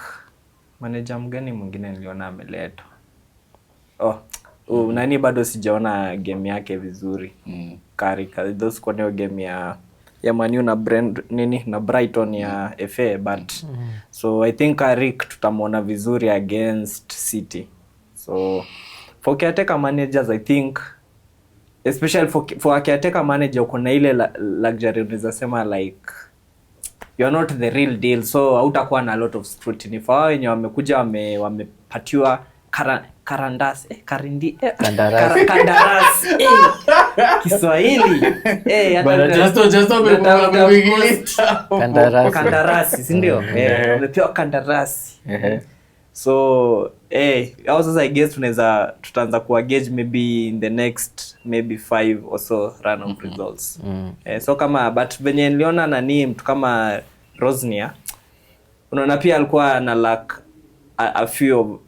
manager mgani mwingine niliona ameletwa. Nani bado sijaona game yake vizuri. Karika those kwa hiyo game ya Man U na Brighton ya FA, but so I think Carrick tutamwona vizuri against City. So for caretaker managers, I think especially for caretaker manager uko na ile luxury unaweza sema like you're not the real deal, so hautakuwa na a lot of scrutiny. For hao wenye wamekuja wamepatiwa kandarasi Kiswahili kandarasi, si ndio? Wamepewa kandarasi. So also I guess tutaanza kuengage maybe in the next 5 or so run of results. So kama but venye niliona mtu kama Rosnia, unaona pia alikuwa na lack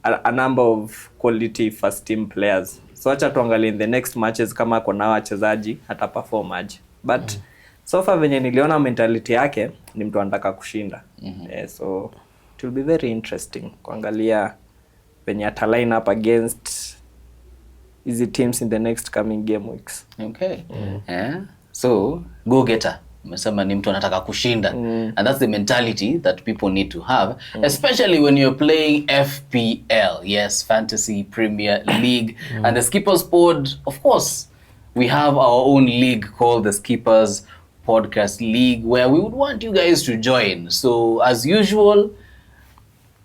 a number of quality first team players. So acha tuangalie in the next matches kama kuna wachezaji hata perform aje. But so far venye niliona mentality yake ni mtu anataka kushinda. So it will be very interesting kuangalia venye ata line up against easy teams in the next coming game weeks. Okay. So go getter. Umesema ni mtu anataka kushinda. And that's the mentality that people need to have, especially when you're playing FPL. Yes, Fantasy Premier League. And the Skippers Pod, of course, we have our own league called the Skippers Podcast League, where we would want you guys to join. So as usual,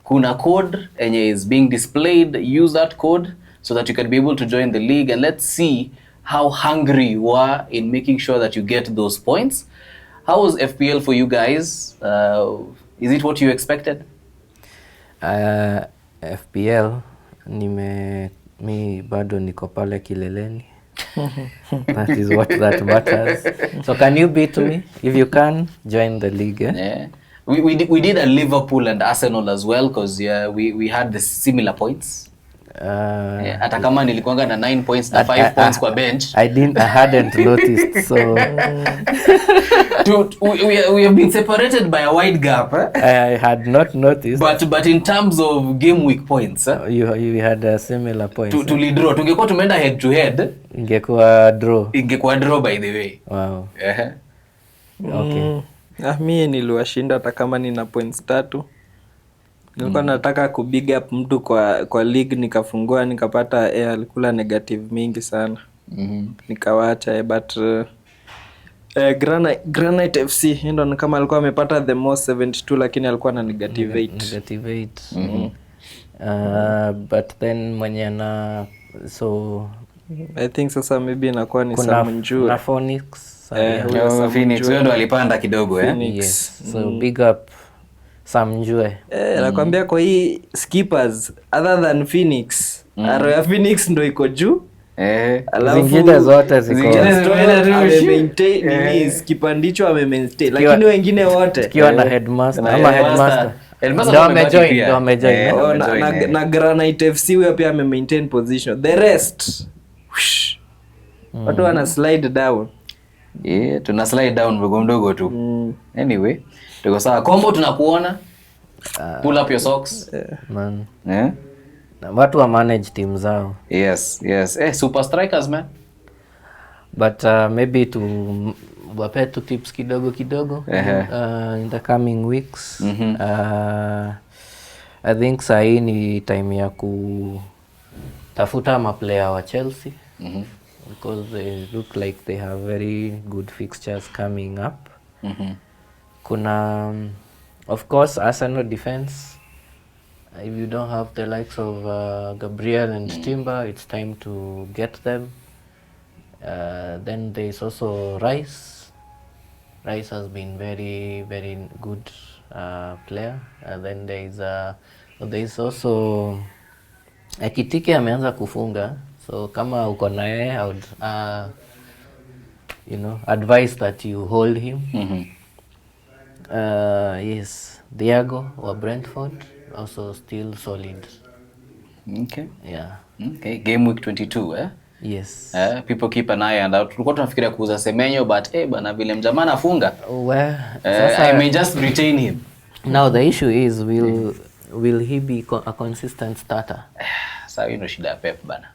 kuna code enye is being displayed. Use that code so that you can be able to join the league, and let's see how hungry you are in making sure that you get those points. How was FPL for you guys? Is it what you expected? FPL mi bado niko pale kileleni. That is what that matters. So can you beat me? If you can, join the league. Yeah. We did a Liverpool and Arsenal as well, because we had the similar points. Hata kama nilikuanga na 9 points na 5 points kwa bench. I hadn't noticed. So we have been separated by a wide gap. I had not noticed. But in terms of game week points, you had a similar points. Tulidraw. Tungekuwa tumeenda head to head. Ingekuwa draw by the way. Wow. Okay. Mimi niliwashinda hata kama nina points 3. Nilikuwa nataka kubig up mtu kwa league, nikafungua nikapata alikula negative mingi sana. Nikawacha but Granite FC ndo kama alikuwa amepata the most 72, lakini alikuwa na negative 8. But then mwenye na so I think sasa maybe inakuwa ni Samunjue na Phoenix. Phoenix ndo alipanda kidogo. Yes. So big up Samunjue. Nakwambia kwa hii Skippers other than Phoenix, Royal Phoenix ndo iko juu. Zingine zote ziko maintain skipper ndicho ame-maintain, lakini wengine wote kiwa na headmaster ama headmaster ndio amejoin na Granite FC huyo pia ame-maintain position. The rest watu wana slide down. Tuna slide down mdogo tu. Anyway, tuko sawa. Combo tunakuona. Pull up your socks. Man. Na watu wa manage team zao. Yes. Super strikers, man. But maybe to wape tu tips kidogo in the coming weeks. I think sahi ni time ya kutafuta maplayer wa Chelsea. Because they look like they have very good fixtures coming up. Kuna of course Arsenal defense. If you don't have the likes of Gabriel and Timber, it's time to get them. Then there's also Rice. Rice has been very, very good player. And then there's also Ekitike ameanza kufunga. So kama uko na yeye, I would advise that you hold him. Yes, Diago wa Brentford also still solid. Okay. Yeah. Okay, game week 22, Yes. People keep an eye out. Tulikuwa tunafikiria kuuza Semenyo, but bana vile mjamaa anafunga. Well, I may just retain him. Now the issue is will he be a consistent starter? Sasa hiyo ndio shida ya Pep bana.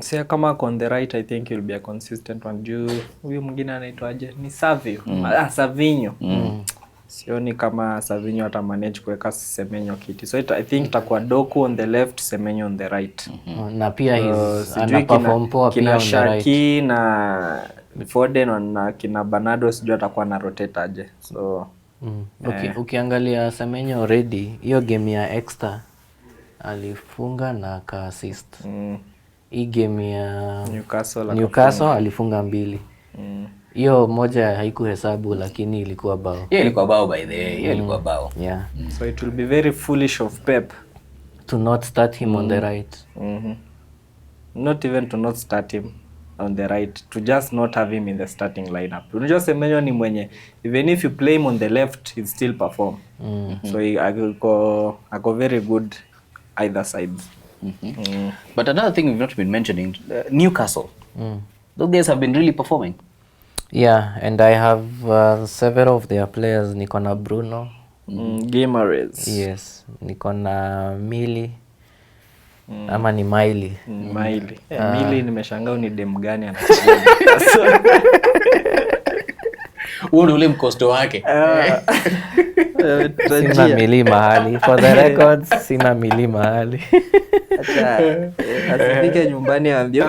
Sia kama on the right, I think he'll be a consistent one. Juu huyu mwingine anaitwaje? Ni Savio. Savinho. Sioni kama Savinho ata manage kuweka Semenyo kiti. So I think itakuwa Doku on the left, Semenyo on the right. Na pia ana perform poa pia on the right. Shaki na Foden na kina Bernardo sijui atakuwa na rotate aje. So ukiangalia Semenyo already hiyo game ya extra alifunga na ka assist. Hii game ya Newcastle alifunga 2. Hiyo moja haikuhesabu lakini ilikuwa bao. Ilikuwa bao by the way. Ilikuwa bao. Yeah. So it will be very foolish of Pep to not start him on the right. Not even to not start him on the right, to just not have him in the starting lineup. Unajua Semenyo ni mwenye even if you play him on the left, he'll still perform. So ako very good either sides. But another thing we've not been mentioning, Newcastle. Those guys have been really performing. Yeah, and I have several of their players. Niko na Bruno. Gamers. Yes, niko na Mili. Ama ni Miley. Miley. Mili nimeshangaa ni dem gani anacheza. Huo ndio ule mkosto wake. Sina Mili mahali. For the records, sina Mili mahali. Acha asifike nyumbani aambie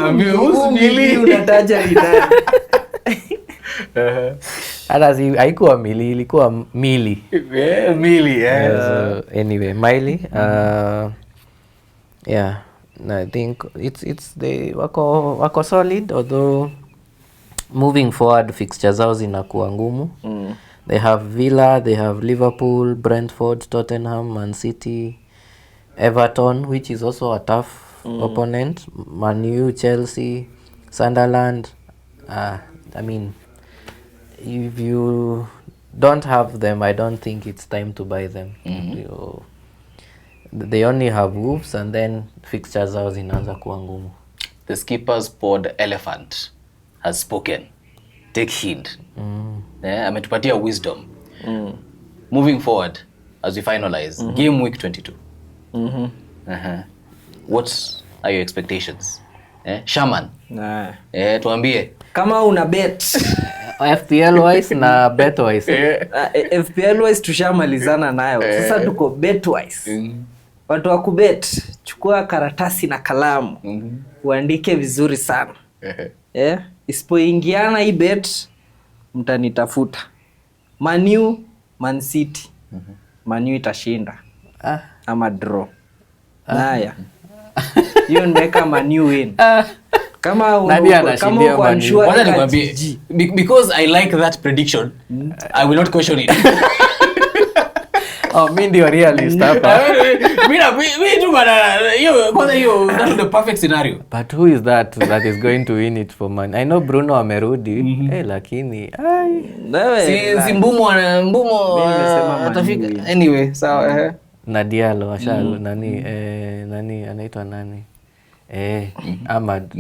Mili unataja ni nani. Hata si haikuwa Mili, ilikuwa Mili. Mili. So, anyway, Miley. Yeah, I think it's they wako solid, although moving forward fixtures zao zinakuwa ngumu. They have Villa, they have Liverpool, Brentford, Tottenham, Man City, Everton, which is also a tough opponent, Man U, Chelsea, Sunderland. I mean, if you don't have them, I don't think it's time to buy them. They only have Wolves, and then fixtures zao zinaanza kuwa ngumu. The skipper's pod elephant has spoken. Take heed. Ametupatia wisdom. Moving forward, as we finalize, game week 22. What are your expectations? Shaman. Nah. Tuambie. Kama una bet FPL wise na bet wise. FPL wise tushamalizana nayo. Sasa tuko bet wise. Watu wa kubet, chukua karatasi na kalamu. Uandike vizuri sana. Isipoingiana hii bet mtanitafuta. Man U, Man City. Man U itashinda. Ama draw. Haya. Hiyo ndeka Man U win. Kama uko unsure, Wacha nikwambie, because I like that prediction, I will not question it. Mimi ndio realist hapa. Mimi tu bana, hiyo that's the perfect scenario. But who is that is going to win it for Man? I know Bruno amerudi, lakini si Mbumo atafika. Anyway, sawa. Na Diallo ashalo nani anaitwa nani? Ahmad.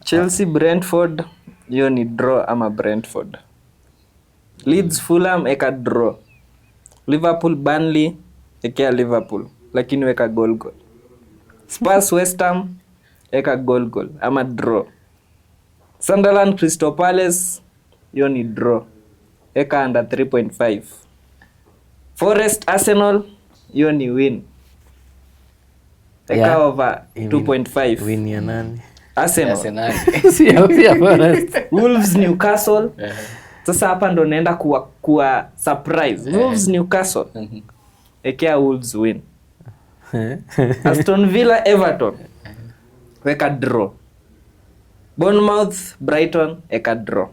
Chelsea Brentford, hiyo ni draw ama Brentford. Leeds Fulham eka draw. Liverpool Burnley eka Liverpool, lakini weka goal. Spurs West Ham eka goal ama draw. Sunderland Crystal Palace, hiyo ni draw. Eka under 3.5. Forest Arsenal, hiyo ni win. Eka over 2.5. Win ya nani? Arsenal. Sio Forest. Wolves Newcastle. Sasa hapa ndo naenda kuwa surprise. Wolves Newcastle. Ekea Wolves win. Aston Villa Everton. Weka draw. Bournemouth Brighton eka draw.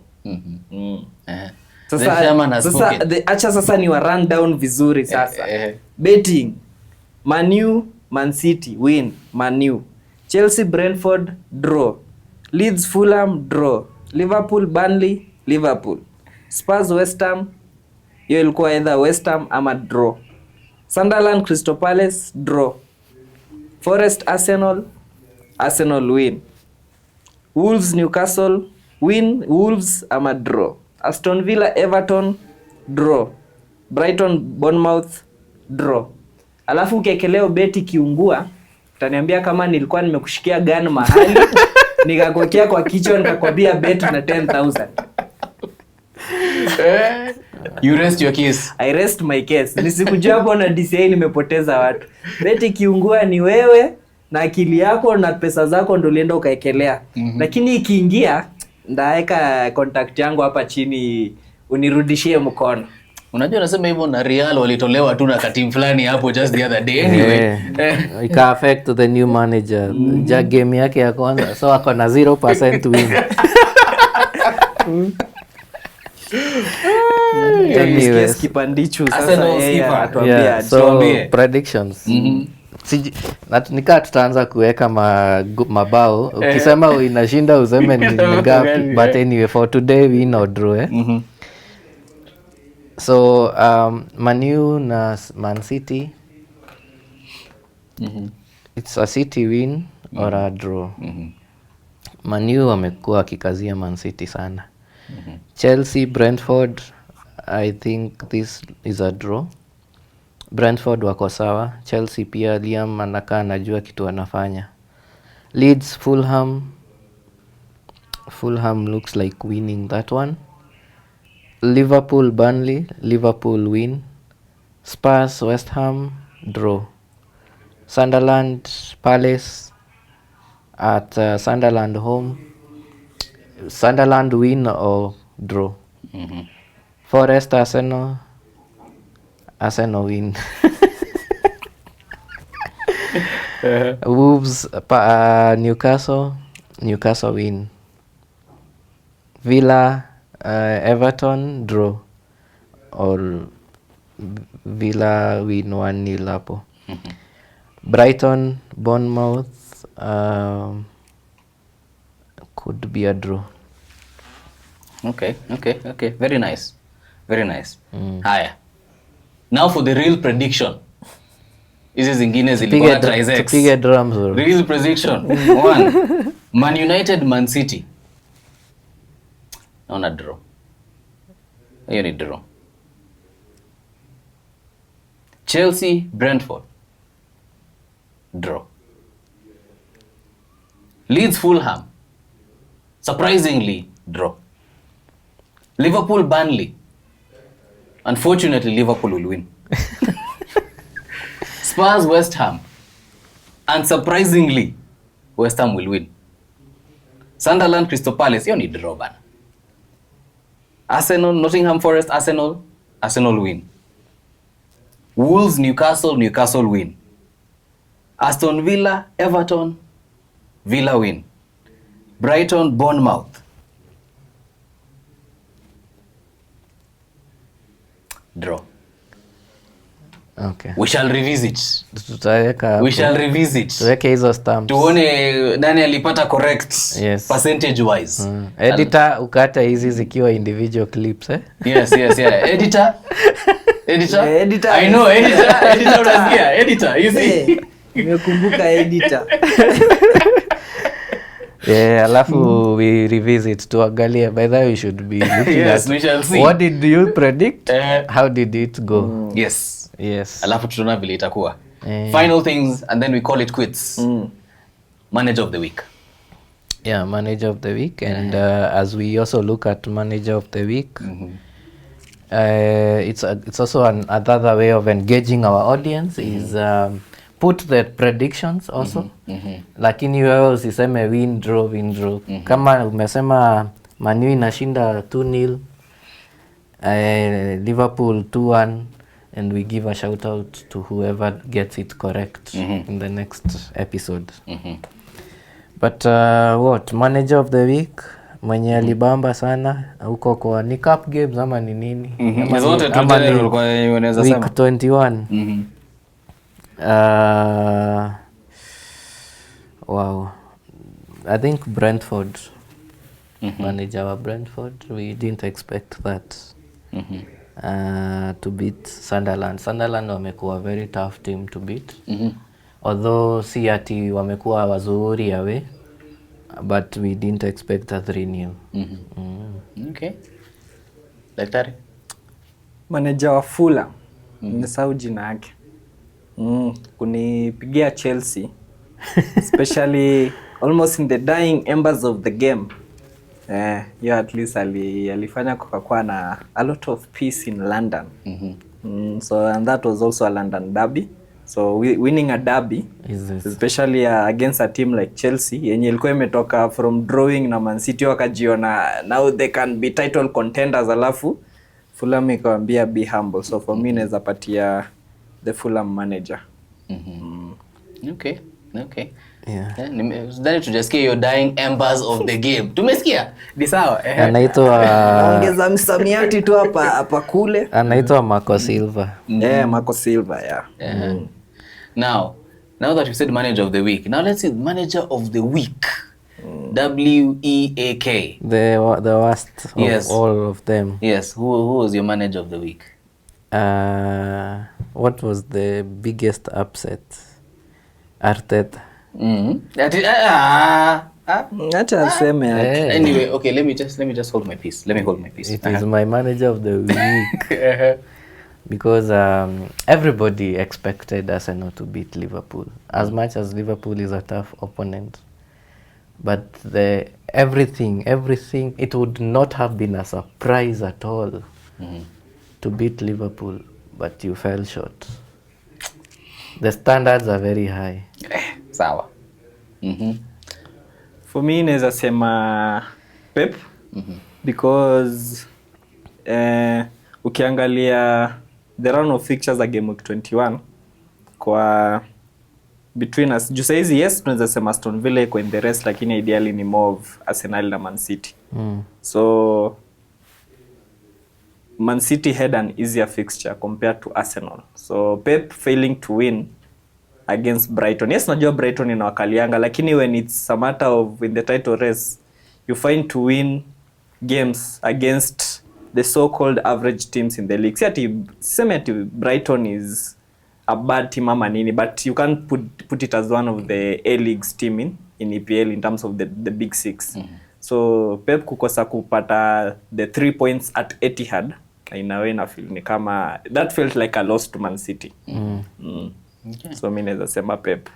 Acha sasa ni wa run down vizuri sasa. Betting. Man U, Man City win, Man U. Chelsea Brentford draw. Leeds Fulham draw. Liverpool Burnley Liverpool. Spurs West Ham, hiyo ilikuwa either West Ham ama draw. Sunderland Crystal Palace draw. Forest Arsenal win. Wolves Newcastle win, Wolves ama draw. Aston Villa Everton draw. Brighton Bournemouth draw. Alafu ukekeleo beti kiungua, utaniambia kama nilikuwa nimekushikia gun mahali nikakokea kwa kichwa nikakwambia bet na 10,000. You rest your case. I rest my case. Nisikujua hapo na DCI nimepoteza watu. Beti kiungua ni wewe na akili yako na pesa zako ndio ulienda ukaekelea. Lakini ikiingia ndaeka contact yangu hapa chini unirudishie mkono. Unajua nasema hivyo na Real walitolewa tu na katimu fulani hapo just the other day. Anyway, ika affect the new manager. Game yake ya kwanza so ako na 0% win. Anyways, kipandichu sasa yeye atuambia tuambie predictions. Nika tutaanza kuweka mabao. Ukisema inashinda useme ni ngapi, but anyway for today we know draw. So Man U na Man City It's a City win or a draw. Man U wamekuwa wakikazia Man City sana. Chelsea, Brentford, I think this is a draw. Brentford wako sawa. Chelsea pia Liam anakaa anajua kitu anafanya. Leeds, Fulham. Fulham looks like winning that one. Liverpool, Burnley. Liverpool win. Spurs, West Ham, draw. Sunderland, Palace at Sunderland home. Sunderland win or draw. Forest, Arsenal. Arsenal win. Wolves, Newcastle. Newcastle win. Villa, Everton, draw. Or Villa win 1-0 hapo. Brighton, Bournemouth, could be a draw. Okay. Very nice. Haya. Now for the real prediction. Hizi zingine zilikuwa trizex. Tupige drums. Real prediction. 1. Man United, Man City. Naona draw. Hiyo ni draw. Chelsea, Brentford. Draw. Leeds, Fulham. Surprisingly, draw. Liverpool, Burnley. Unfortunately, Liverpool will win. Spurs, West Ham. Unsurprisingly, West Ham will win. Sunderland, Crystal Palace. Hiyo ni draw bana. Arsenal, Nottingham Forest, Arsenal win. Wolves, Newcastle win. Aston Villa, Everton, Villa win. Brighton, Bournemouth. Draw. Okay. We shall revisit. Tuweke hizo stamps. Tuone nani alipata correct. Yes. Percentage wise. Editor ukata hizi zikiwa individual clips Yes. Editor. Editor. I know editor unasikia. Editor, you see. Nimekumbuka editor. Yeah, alafu we revisit tuangalie. By the way, we should be looking Yes, at we shall see. what did you predict? How did it go? Yes. Alafu tutaona vile itakuwa. Final things and then we call it quits. Manager of the week. Yeah, manager of the week. And as we also look at manager of the week, it's also another way of engaging our audience is put the predictions also. Lakini wewe usiseme win draw. Kama umesema Man U inashinda 2-0, Liverpool 2-1, and we give a shout out to whoever gets it correct in the next episode. But what manager of the week mwenye alibamba sana huko kwa ni cup games ama ni nini? Zote tutale ulikuwa unaweza sema. Week 21. Wow. I think Brentford. Manager wa Brentford, we didn't expect that. To beat Sunderland. Sunderland wamekuwa very tough team to beat. Although si ati wamekuwa wazuri away, but we didn't expect a 3-0. Okay. Daktari. Manager wa Fulham. Nimesahau jina yake. Kunipigia Chelsea. Especially almost in the dying embers of the game. Yeah, at least alifanya kukakuwa na a lot of peace in London. So and that was also a London derby. So winning a derby, especially against a team like Chelsea yenye ilikuwa imetoka from drawing na Man City wakajiona now they can be title contenders, alafu Fulham ikawambia be humble. So for me naweza patia the Fulham manager. Okay. Yeah. Then tujasikia your dying embers of the game. Tumesikia? Ni sawa. Anaitwa ongeza msamiati tu hapa kule. Anaitwa Marco Silva. Marco Silva, yeah. Now that you said manager of the week, now let's see manager of the week. WEAK. The worst of all of them. Yes. Who was your manager of the week? What was the biggest upset? Arteta. Acha aseme yake. Anyway, okay, let me just hold my peace. Let me hold my peace. It is my manager of the week. Because everybody expected Arsenal to beat Liverpool. As much as Liverpool is a tough opponent. But everything, it would not have been a surprise at all to beat Liverpool, but you fell short. The standards are very high. Sawa. For me naweza sema Pep because ukiangalia the run of fixtures za game week 21 kwa between us juu saizi yes tunaweza sema Aston Villa iko in the rest, lakini ideally ni more of Arsenal na Man City. So Man City had an easier fixture compared to Arsenal. So Pep failing to win against Brighton. Yes, najua Brighton inawakalianga, lakini when it's a matter of in the title race, you find to win games against the so-called average teams in the league. Siseme ati Brighton is a bad team ama nini, but you can't put it as one of the A-League's team in EPL in terms of the big six. So Pep kukosa kupata the 3 points at Etihad, in a way na feel ni kama that felt like a loss to Man City. Okay. So mimi naweza sema Pep.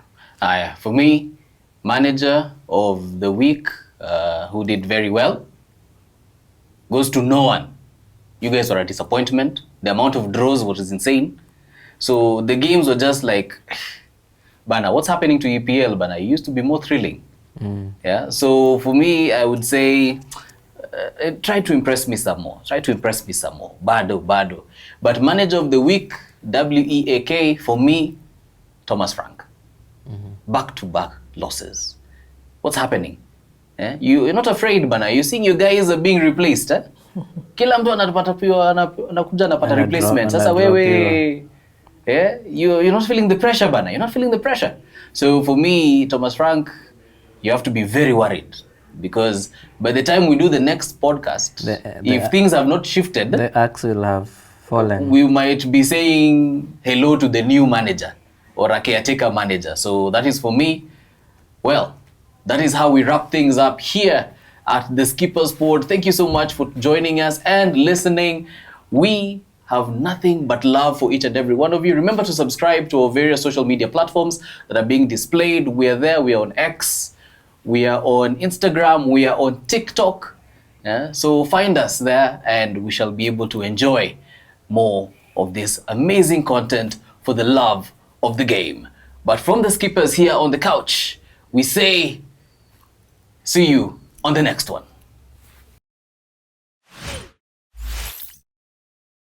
For me, manager of the week who did very well goes to no one. You guys were a disappointment. The amount of draws was insane. So the games were just like, Bana, what's happening to EPL, Bana? It used to be more thrilling. Yeah. So for me, I would say, try to impress me some more. Bado. But manager of the week, WEAK, for me, Thomas Frank. Back-to-back losses. What's happening? You're not afraid, Bana. You're seeing your guys are being replaced. Kila mtu anakuja anapata replacement. Sasa wewe, you're not feeling the pressure, Bana. You're not feeling the pressure. So for me, Thomas Frank, you have to be very worried. Because by the time we do the next podcast, if things have not shifted, the axe will have fallen. We might be saying hello to the new manager or a caretaker manager. So that is for me. Well, that is how we wrap things up here at the Skipper's Board. Thank you so much for joining us and listening. We have nothing but love for each and every one of you. Remember to subscribe to our various social media platforms that are being displayed. We are there. We are on X. We are on Instagram. We are on TikTok. So find us there and we shall be able to enjoy more of this amazing content for the love of the game. But from the Skippers here on the couch, we say, see you on the next one.